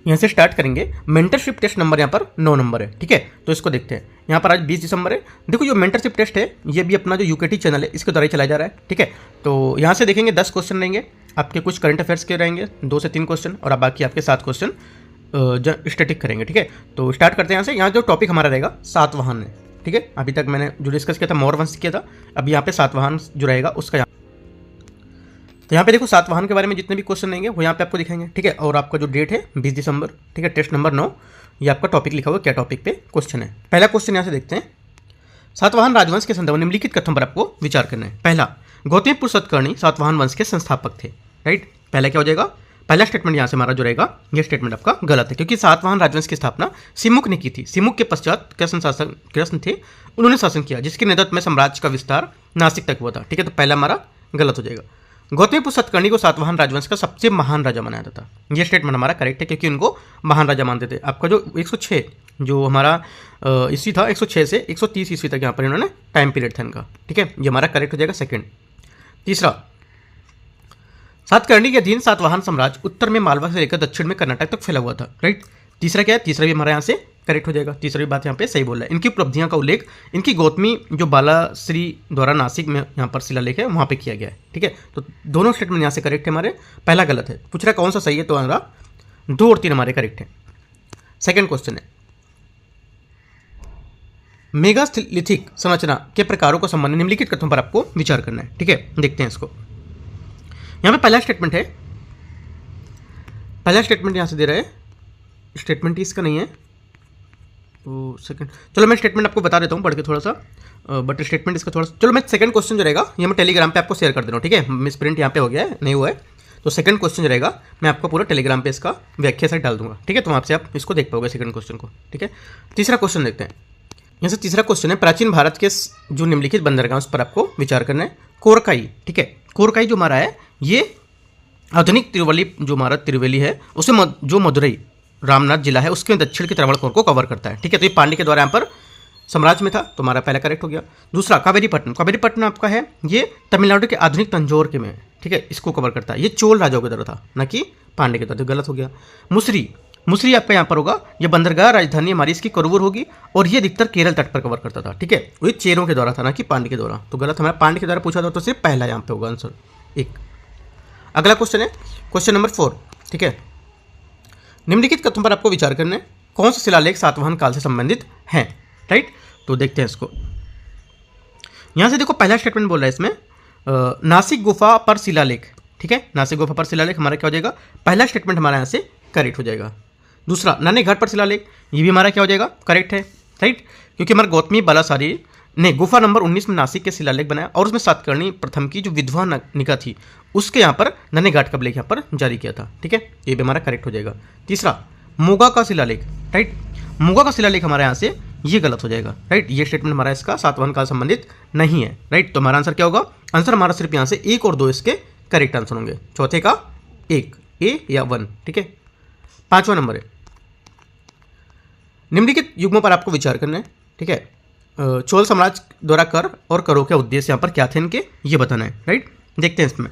यहाँ से स्टार्ट करेंगे। मेंटरशिप टेस्ट नंबर यहाँ पर 9 नंबर है, ठीक है। तो इसको देखते हैं। यहाँ पर आज 20 दिसंबर है। देखो जो मेंटरशिप टेस्ट है ये भी अपना जो यूकेटी चैनल है इसके द्वारा ही चलाया जा रहा है, ठीक है। तो यहाँ से देखेंगे 10 क्वेश्चन रहेंगे आपके, कुछ करंट अफेयर्स के रहेंगे 2 से 3 क्वेश्चन, और अब बाकी आपके 7 क्वेश्चन स्टैटिक करेंगे, ठीक है। तो स्टार्ट करते हैं यहाँ से। यहाँ जो टॉपिक हमारा रहेगा सातवाहन है, ठीक है। अभी तक मैंने जो डिस्कस किया था मौर्यवंश किया था, अभी यहाँ पे सातवाहन जो रहेगा उसका तो यहाँ पे देखो सातवाहन के बारे में जितने भी क्वेश्चन रहेंगे वो यहाँ पे आपको दिखाएंगे, ठीक है। और आपका जो डेट है 20 दिसंबर, ठीक है। टेस्ट नंबर 9, ये आपका टॉपिक लिखा हुआ क्या टॉपिक पे क्वेश्चन है। पहला क्वेश्चन यहाँ से देखते हैं। सातवाहन राजवंश के संदर्भ में निम्नलिखित कथनों पर आपको विचार करना है। पहला, गौतमीपुत्र सतकर्णी सातवाहन वंश के संस्थापक थे, राइट। पहला क्या हो जाएगा, पहला स्टेटमेंट यहाँ से हमारा जो रहेगा ये स्टेटमेंट आपका गलत है, क्योंकि सातवाहन राजवंश की स्थापना सिमुक ने की थी। सिमुक के पश्चात कृष्ण थे, उन्होंने शासन किया, जिसके नेतृत्व में साम्राज्य का विस्तार नासिक तक हुआ था, ठीक है। तो पहला हमारा गलत हो जाएगा। गौतमीपुत्र सतकर्णी को सातवाहन राजवंश का सबसे महान राजा माना जाता था, ये स्टेटमेंट हमारा करेक्ट है, क्योंकि उनको महान राजा मानते थे। आपका जो 106 जो हमारा ईस्वी था, 106 से 130 ईस्वी तक यहाँ पर इन्होंने टाइम पीरियड था इनका, ठीक है। ये हमारा करेक्ट हो जाएगा सेकंड। तीसरा, सातकर्णी के अधीन सातवाहन साम्राज्य उत्तर में मालवा से लेकर दक्षिण में कर्नाटक तक फैला हुआ था, राइट। तीसरा क्या है, तीसरा भी हमारा यहाँ से करेक्ट हो जाएगा। तीसरी बात यहाँ पे सही बोल रहा है। इनकी उपलब्धियां का उल्लेख इनकी गौतमी जो बालाश्री द्वारा नासिक में यहाँ पर शिलालेख है वहाँ पे किया गया है, ठीक है। तो दोनों स्टेटमेंट यहाँ से करेक्ट है हमारे। पहला गलत है, पूछ रहा कौन सा सही है, तो हमारा 2 और 3 हमारे करेक्ट है। सेकेंड क्वेश्चन है, मेगालिथिक संरचना के प्रकारों को संबंधित निम्नलिखित कथनों पर आपको विचार करना है, ठीक है। देखते हैं इसको। यहाँ पे पहला स्टेटमेंट है, पहला स्टेटमेंट यहाँ से दे रहा है, स्टेटमेंट इसका नहीं है तो सेकंड, चलो मैं स्टेटमेंट आपको बता देता हूँ पढ़ के थोड़ा सा, बट स्टेटमेंट इसका थोड़ा सा, चलो मैं सेकंड क्वेश्चन जो रहेगा ये मैं टेलीग्राम पे आपको शेयर कर दे रहा हूँ, ठीक है। मिस प्रिंट यहाँ पे हो गया है, नहीं हुआ है, तो सेकंड क्वेश्चन जो रहेगा मैं आपको पूरा टेलीग्राम पे इसका व्याख्या से डाल दूंगा, ठीक है। तो वहाँ से आप इसको देख पाओगे सेकंड क्वेश्चन को, ठीक है। तीसरा क्वेश्चन देखते हैं। यहाँ से तीसरा क्वेश्चन है, प्राचीन भारत के जो निम्नलिखित बंदरगाह उस पर आपको विचार करना है। कोरकाई, ठीक है। कोरकाई जो हमारा है ये आधुनिक तिरुवली जो हमारा तिरुवेली है उसे जो मदुरई रामनाथ जिला है उसके दक्षिण के त्रावणकोर को कवर करता है, ठीक है। तो ये पांड्य के द्वारा यहाँ पर साम्राज्य में था, तो हमारा पहला करेक्ट हो गया। दूसरा, कावेरीपट्टनम, कावेरीपट्टनम आपका है ये तमिलनाडु के आधुनिक तंजौर के में, ठीक है, इसको कवर करता है। ये चोल राजाओं के द्वारा था, न कि पांड्य के द्वारा, तो गलत हो गया। मुसरी, मुसरी आपका यहाँ पर होगा, ये बंदरगाह राजधानी हमारी इसकी करवूर होगी, और ये अधिकतर केरल तट पर कवर करता था, ठीक है। ये चेरों के द्वारा था, ना कि पांड्य के द्वारा, तो गलत। हमारा पांड्य के द्वारा पूछा था तो सिर्फ पहला यहाँ पे होगा आंसर 1। अगला क्वेश्चन है क्वेश्चन नंबर 4, ठीक है। निम्नलिखित कथनों पर आपको विचार करना है। कौन सा शिलालेख सातवाहन काल से संबंधित है, राइट। तो देखते हैं इसको। यहां से देखो पहला स्टेटमेंट बोल रहा है इसमें नासिक गुफा पर शिलालेख, ठीक है। नासिक गुफा पर शिलालेख हमारा क्या हो जाएगा, पहला स्टेटमेंट हमारा यहाँ से करेक्ट हो जाएगा। दूसरा, नाने घाट पर शिलालेख, ये भी हमारा क्या हो जाएगा, करेक्ट है, राइट, क्योंकि हमारा गौतमी बालासारी ने गुफा नंबर 19 में नासिक के शिलालेख बनाया, और उसमें सातकर्णी प्रथम की जो विधवा निका थी उसके यहाँ पर नन्हे घाट का लेख यहाँ पर जारी किया था, ठीक है। ये भी हमारा करेक्ट हो जाएगा। तीसरा, मोगा का शिलालेख, राइट, मोगा का शिलालेख हमारे यहाँ से ये गलत हो जाएगा, राइट। ये स्टेटमेंट हमारा इसका सातवाहन काल संबंधित नहीं है, राइट। तो हमारा आंसर क्या होगा, आंसर हमारा सिर्फ यहाँ से 1 और 2 इसके करेक्ट आंसर होंगे, चौथे का 1, ए या 1, ठीक है। 5वां नंबर है, निम्नलिखित युग्मों पर आपको विचार करना है, ठीक है। चोल साम्राज्य द्वारा कर और करों के उद्देश्य यहाँ पर क्या थे इनके, ये बताना है, राइट। देखते हैं इसमें।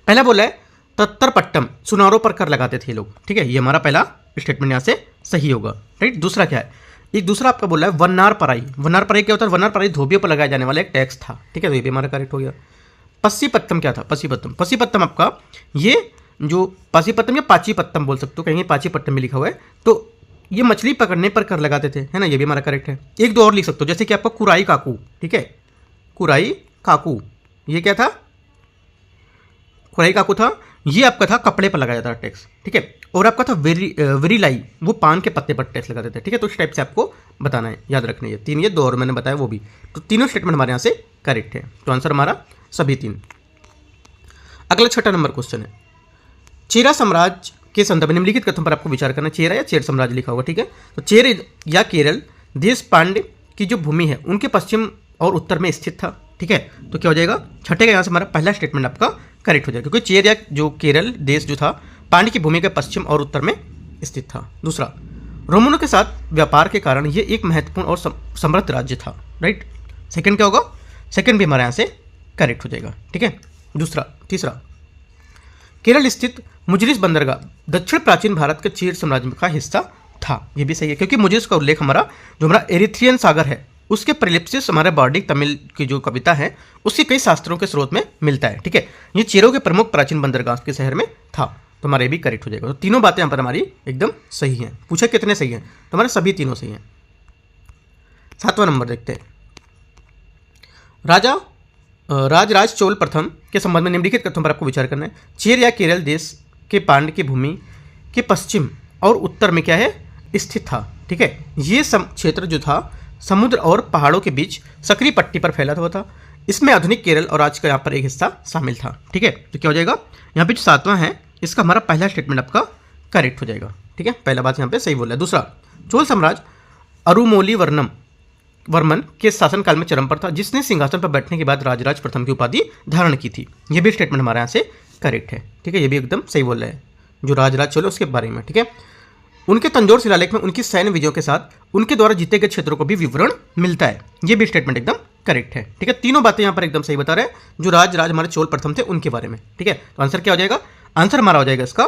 पहला बोला है तत्तरपट्टम, सुनारों पर कर लगाते थे लोग, ठीक है। ये हमारा पहला स्टेटमेंट यहाँ से सही होगा, राइट। दूसरा क्या है, एक दूसरा आपका बोला है वन्नार पराई। वन्नार पराई क्या होता है, वन्नार पराई धोबियों पर लगाया जाने वाला एक टैक्स था, ठीक है। तो ये भी हमारा करेक्ट हो गया। पस्सीपत्तम क्या था, पस्सीपत्तम, पस्सीपत्तम आपका ये जो पस्सीपत्तम या पाचीपत्तम बोल सकते हो, कहीं पाचीपट्टम में लिखा हुआ है, तो ये मछली पकड़ने पर कर लगाते थे, है ना। ये भी हमारा करेक्ट है। 1-2 और लिख सकते हो, जैसे कि आपका कुराई काकू, ठीक है, कुराई काकू, ये क्या था, कुराई काकू था, ये आपका था कपड़े पर लगाया जाता था टैक्स, ठीक है। और आपका था वेरीलाई, वो पान के पत्ते पर टैक्स लगाते थे, ठीक है। तो इस टाइप से आपको बताना है, याद रखना है। 3 ये 2 और मैंने बताया वो भी, तो तीनों स्टेटमेंट हमारे यहाँ से करेक्ट है, तो आंसर हमारा सभी 3। अगला 6वां नंबर क्वेश्चन है, चेरा साम्राज्य के संदर्भ में निम्नलिखित कथनों पर आपको विचार करना। चेरा या चेर साम्राज्य लिखा होगा, ठीक है। तो चेर या केरल देश पांड्य की जो भूमि है उनके पश्चिम और उत्तर में स्थित था, ठीक है। तो क्या हो जाएगा, छठे का यहाँ से हमारा पहला स्टेटमेंट आपका करेक्ट हो जाएगा, क्योंकि चेर या जो केरल देश जो था पांड्य की भूमि के पश्चिम और उत्तर में स्थित था। दूसरा, रोमनों के साथ व्यापार के कारण ये एक महत्वपूर्ण और समृद्ध राज्य था, राइट। सेकंड क्या होगा, सेकंड भी हमारे यहाँ से करेक्ट हो जाएगा, ठीक है। तीसरा, केरल स्थित मुजरिस बंदरगाह दक्षिण प्राचीन भारत के चीर साम्राज्य का हिस्सा था। ये भी सही है, क्योंकि मुजरिस का उल्लेख हमारा जो हमारा एरिथ्रियन सागर है उसके परिलिप्सिस हमारे बार्डिक तमिल की जो कविता है उसके कई शास्त्रों के स्रोत में मिलता है। ठीक है, ये चेरों के प्रमुख प्राचीन बंदरगाह के शहर में था। तो हमारे भी करेक्ट हो जाएगा। तो तीनों बातें यहाँ पर हमारी एकदम सही हैं। पूछा कितने सही हैं, तो हमारे सभी तीनों सही हैं। 7वां नंबर देखते हैं। राजराज चोल प्रथम के संबंध में निम्नलिखित कथनों पर आपको विचार करना है। चेर या केरल देश के पांड्य की भूमि के पश्चिम और उत्तर में क्या है स्थित था। ठीक है, ये क्षेत्र जो था समुद्र और पहाड़ों के बीच सक्रिय पट्टी पर फैला हुआ था। इसमें आधुनिक केरल और आज का यहाँ पर एक हिस्सा शामिल था। ठीक है, तो क्या हो जाएगा यहाँ पे जो 7वां है इसका हमारा पहला स्टेटमेंट आपका करेक्ट हो जाएगा। ठीक है, पहला बात यहाँ पे सही बोला है। दूसरा, चोल साम्राज्य अरुमोली वर्मन के शासनकाल में चरम पर था, जिसने सिंहासन पर बैठने के बाद राजराज प्रथम की उपाधि धारण की थी। यह भी स्टेटमेंट हमारे यहाँ से करेक्ट है। ठीक है, ये भी एकदम सही बोल रहे हैं जो राजराज चोल उसके बारे में। ठीक है, उनके तंजौर शिलालेख में उनकी सैन्य विजयों के साथ उनके द्वारा जीते गए क्षेत्रों को भी विवरण मिलता है। ये भी स्टेटमेंट एकदम करेक्ट है। ठीक है, तीनों बातें यहाँ पर एकदम सही बता रहे हैं जो राज हमारे चोल प्रथम थे उनके बारे में। ठीक है, तो आंसर क्या हो जाएगा, आंसर हमारा हो जाएगा इसका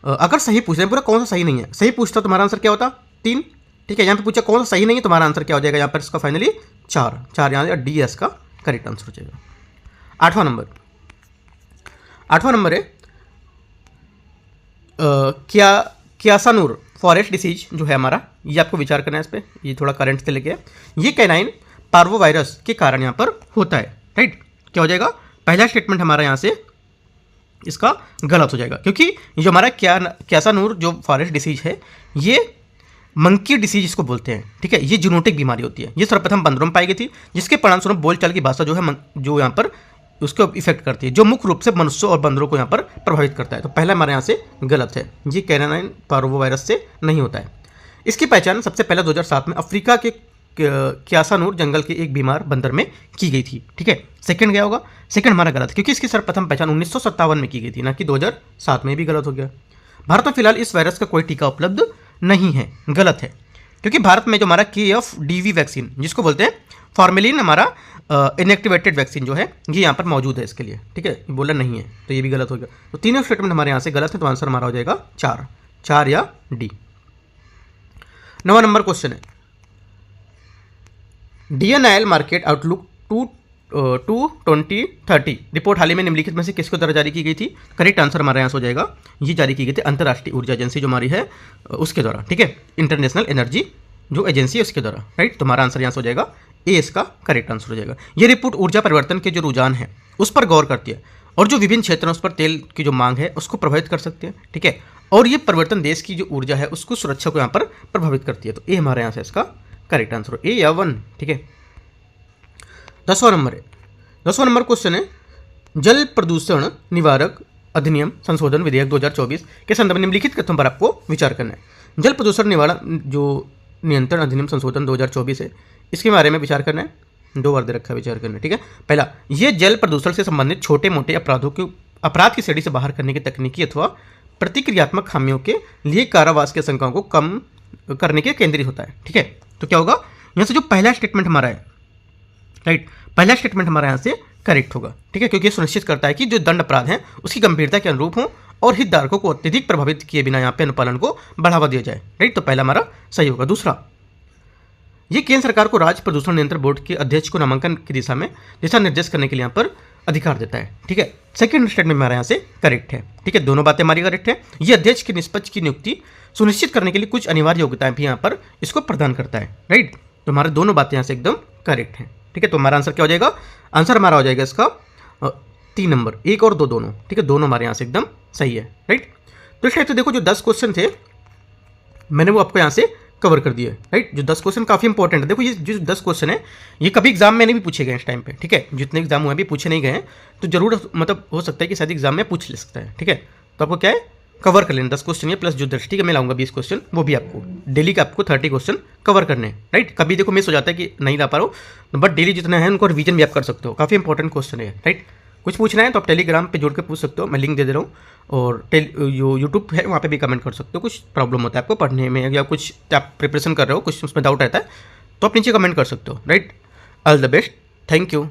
अगर सही पूछ रहे हैं पूरा कौन सा सही नहीं है, सही पूछता तो हमारा आंसर क्या होता 3। ठीक है, यहाँ पे पूछा कौन सा सही नहीं है, तुम्हारा आंसर क्या हो जाएगा यहाँ पर इसका फाइनली 4 यहाँ डी एस का करेक्ट आंसर हो जाएगा। 8वां नंबर है क्यासानूर फॉरेस्ट डिसीज जो है हमारा, ये आपको विचार करना है इस पर, ये थोड़ा करंट से लेके ये कैनाइन पार्वोवायरस के कारण यहाँ पर होता है। राइट, क्या हो जाएगा पहला स्टेटमेंट हमारा यहाँ से इसका गलत हो जाएगा, क्योंकि जो हमारा क्यासानूर जो फॉरेस्ट डिसीज है ये मंकी डिसीज इसको बोलते हैं। ठीक है, ये जूनोटिक बीमारी होती है। ये सर्वप्रथम बंदरों में पाई गई थी, जिसके परिणामस्वरूप बोलचाल की भाषा जो है जो यहाँ पर उसको इफेक्ट करती है, जो मुख्य रूप से मनुष्यों और बंदरों को यहाँ पर प्रभावित करता है। तो पहला हमारे यहाँ से गलत है, ये कैनाइन पार्वोवायरस से नहीं होता है। इसकी पहचान सबसे पहले 2007 में अफ्रीका के क्यासानूर जंगल के एक बीमार बंदर में की गई थी। ठीक है, सेकंड क्या होगा, सेकंड हमारा गलत, क्योंकि इसकी सर्वप्रथम पहचान 1957 में की गई थी, ना कि 2007 में भी गलत हो गया। भारत में फिलहाल इस वायरस का कोई टीका उपलब्ध नहीं है, गलत है, क्योंकि भारत में जो हमारा KFDV वैक्सीन जिसको बोलते हैं फॉर्मेलिन हमारा इनएक्टिवेटेड वैक्सीन जो है ये यहाँ पर मौजूद है इसके लिए। ठीक है, बोला नहीं है तो ये भी गलत हो गया। तो तीनों स्टेटमेंट हमारे यहाँ से गलत है, तो आंसर हमारा हो जाएगा 4 या डी। 9वां नंबर क्वेश्चन है DNIL मार्केट आउटलुक 2030 रिपोर्ट हाल ही में निम्नलिखित में से किसके द्वारा जारी की गई थी। करेक्ट आंसर हमारे यहाँ से हो जाएगा, ये जारी की गई थी अंतर्राष्ट्रीय ऊर्जा एजेंसी जो हमारी है उसके द्वारा। ठीक है, इंटरनेशनल एनर्जी जो एजेंसी है उसके द्वारा। राइट, तो हमारा आंसर यहाँ से हो जाएगा ए, इसका करेक्ट आंसर हो जाएगा। ये रिपोर्ट ऊर्जा परिवर्तन के जो रुझान है उस पर गौर करती है और जो विभिन्न क्षेत्रों उस पर तेल की जो मांग है उसको प्रभावित कर सकती है। ठीक है, और ये परिवर्तन देश की जो ऊर्जा है उसको सुरक्षा को यहाँ पर प्रभावित करती है। तो ए हमारे यहाँ से इसका करेक्ट आंसर हो, ए या 1। ठीक है, 10वां नंबर क्वेश्चन है जल प्रदूषण निवारक अधिनियम संशोधन विधेयक 2024 के संदर्भ में निम्नलिखित कथनों पर आपको विचार करना है। जल प्रदूषण निवारण जो नियंत्रण अधिनियम संशोधन 2024 है इसके बारे में विचार करना है। 2 बार दे रखा है विचार करना है। ठीक है, पहला, ये जल प्रदूषण से संबंधित छोटे मोटे अपराध की श्रेणी से बाहर करने की तकनीकी अथवा प्रतिक्रियात्मक खामियों के लिए कारावास की आशंकाओं को कम करने के केंद्रित होता है। ठीक है, तो क्या होगा यहाँ से जो पहला स्टेटमेंट हमारा है, राइट, पहला स्टेटमेंट हमारा यहाँ से करेक्ट होगा। ठीक है, क्योंकि ये सुनिश्चित करता है कि जो दंड अपराध हैं उसकी गंभीरता के अनुरूप हों और हितधारकों को अत्यधिक प्रभावित किए बिना यहाँ पे अनुपालन को बढ़ावा दिया जाए। राइट, तो पहला हमारा सही होगा। दूसरा, ये केंद्र सरकार को राज्य प्रदूषण नियंत्रण बोर्ड के अध्यक्ष को नामांकन की दिशा में दिशा निर्देश करने के लिए यहाँ पर अधिकार देता है। ठीक है, सेकंड स्टेटमेंट हमारे यहाँ से करेक्ट है। ठीक है, दोनों बातें हमारी करेक्ट है। ये अध्यक्ष की निष्पक्ष की नियुक्ति सुनिश्चित करने के लिए कुछ अनिवार्य योग्यताएं भी यहाँ पर इसको प्रदान करता है। राइट, तो हमारे दोनों बातें यहाँ से एकदम करेक्ट हैं। ठीक है, तो हमारा आंसर क्या हो जाएगा, आंसर हमारा हो जाएगा इसका 3 नंबर, 1 और 2 दोनों। ठीक है, दोनों हमारे यहाँ से एकदम सही है। राइट, तो इस टाइप से देखो जो 10 क्वेश्चन थे मैंने वो आपको यहाँ से कवर कर दिया है। राइट, जो 10 क्वेश्चन काफ़ी इंपॉर्टेंट है। देखो ये जो 10 क्वेश्चन है ये कभी एग्जाम में नहीं भी पूछे गए इस टाइम पे। ठीक है, जितने एग्जाम हुए भी पूछे नहीं गए हैं, तो जरूर मतलब हो सकता है कि शायद एग्जाम में पूछ ले सकता है। ठीक है, तो आपको क्या है कवर कर लेना 10 क्वेश्चन है, प्लस जो दृष्टि का मैं लाऊंगा 20 क्वेश्चन, वो भी आपको डेली का आपको 30 क्वेश्चन कवर करने हैं। राइट, कभी देखो मिस हो जाता है कि नहीं ला पा रहा हूँ, बट डेली जितना है उनको रिवीजन भी आप कर सकते हो। काफ़ी इंपॉर्टेंट क्वेश्चन है। राइट, कुछ पूछना है तो आप टेलीग्राम पे जोड़ के पूछ सकते हो, मैं लिंक दे दे रहा हूँ, और यूट्यूब है वहाँ पे भी कमेंट कर सकते हो। कुछ प्रॉब्लम होता है आपको पढ़ने में या कुछ आप प्रिपरेशन कर रहे हो, कुछ उसमें डाउट रहता है तो आप नीचे कमेंट कर सकते हो। Right, all the best, thank you.